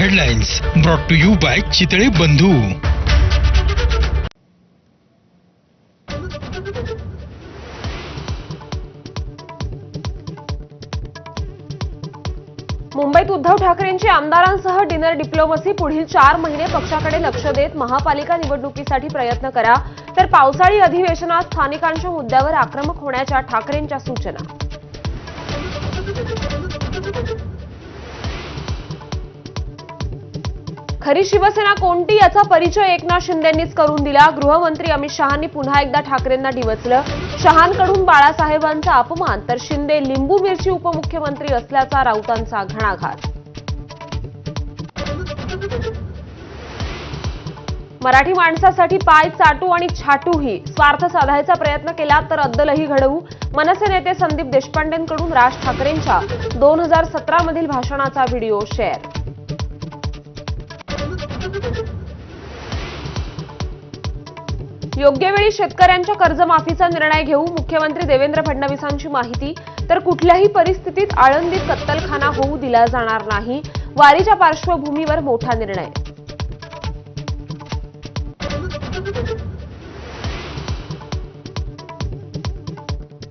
Headlines brought to you by Chitale Bandhu. मुंबईत उद्धव ठाकरेंची आमदारांसह dinner diplomacy पुढील 4 महिने पक्षाकडे लक्ष देत महापालिका निवडणुकीसाठी प्रयत्न करा, तर पावसाळी अधिवेशनात स्थानिकांच्या मुद्द्यावर आक्रमक होण्याच्या ठाकरेंच्या सूचना। खरी शिवसेना कोणती याचा परिचय एकनाथ शिंदेंनीच करून दिला। गृहमंत्री अमित शहांनी पुन्हा एकदा ठाकरेंना डिवचलं। शहांकडून बाळासाहेबांचा अपमान, तर शिंदे लिंबू मिरची उपमुख्यमंत्री असल्याचा राऊतांचा घणाघात। मराठी माणसासाठी पाय चाटू आणि छाटूही स्वार्थ साधायचा प्रयत्न केला तर अद्दलही घडवू। मनसे नेते संदीप देशपांडेंकडून राज ठाकरेंच्या 2017 मधील भाषणाचा व्हिडिओ शेअर। योग्य वेळी शेतकऱ्यांच्या कर्जमाफीचा निर्णय घेऊ, मुख्यमंत्री देवेंद्र फडणवीसांची माहिती। तर कुठल्याही परिस्थितीत आळंदीत कत्तलखाना होऊ दिला जाणार नाही, वारीच्या पार्श्वभूमीवर मोठा निर्णय।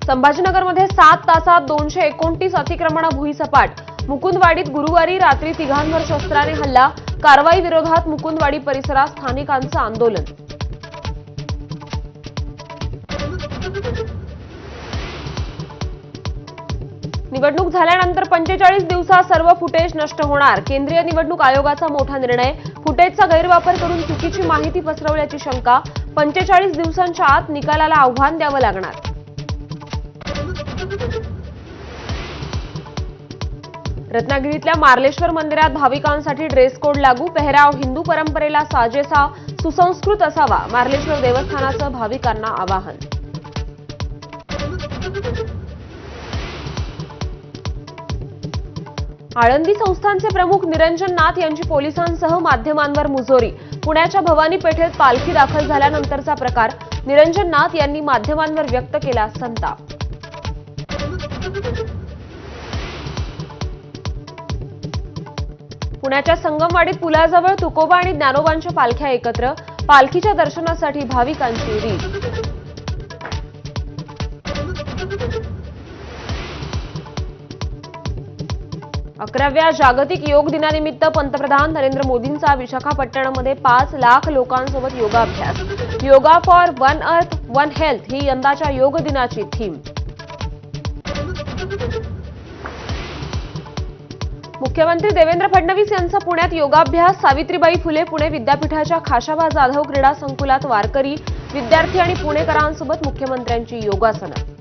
संभाजीनगरमध्ये 7 तासात 229 अतिक्रमण भुईसपाट। मुकुंदवाडीत गुरुवारी रात्री तिघांवर शस्त्राने हल्ला, कारवाई विरोधात मुकुंदवाडी परिसरात स्थानिकांचं आंदोलन। निवडणूक झाल्यानंतर 45 दिवसात सर्व फुटेज नष्ट होणार, केंद्रीय निवडणूक आयोगाचा मोठा निर्णय। फुटेजचा गैरवापर करून चुकीची माहिती पसरवल्याची शंका, 45 दिवसांच्या आत निकालाला आव्हान द्यावं लागणार। रत्नागिरीतल्या मार्लेश्वर मंदिरात भाविकांसाठी ड्रेस कोड लागू, पेहराव हिंदू परंपरेला साजेसा सुसंस्कृत असावा, मार्लेश्वर देवस्थानाचं भाविकांना आवाहन। आळंदी संस्थानचे प्रमुख निरंजन नाथ यांची पोलिसांसह माध्यमांवर मुजोरी। पुण्याच्या भवानी पेठेत पालखी दाखल झाल्यानंतरचा प्रकार, निरंजन नाथ यांनी माध्यमांवर व्यक्त केला संताप। पुण्याच्या संगमवाडीत पुलाजवळ तुकोबा आणि ज्ञानोबांच्या पालख्या एकत्र, पालखीच्या दर्शनासाठी भाविकांची रीत। 11व्या जागतिक योग दिनानिमित्त पंतप्रधान नरेंद्र मोदींचा विशाखापट्टणममध्ये 5 लाख लोकांसोबत योगाभ्यास। Yoga for one earth one health ही यंदाच्या योग दिनाची थीम। मुख्यमंत्री देवेंद्र फडणवीस यांचा पुण्यात योगाभ्यास, सावित्रीबाई फुले पुणे विद्यापीठाच्या खाशाबा जाधव क्रीडा संकुलात वारकरी, विद्यार्थी आणि पुणेकरांसोबत मुख्यमंत्र्यांची योगासनं।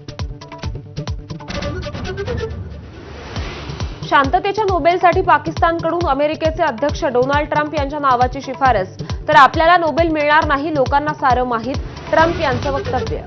शांततेच्या नोबेलसाठी पाकिस्तानकडून अमेरिकेचे अध्यक्ष डोनाल्ड ट्रम्प यांच्या नावाची शिफारस, तर आपल्याला नोबेल मिळणार नाही, लोकांना सारं माहीत, ट्रम्प यांचं वक्तव्य।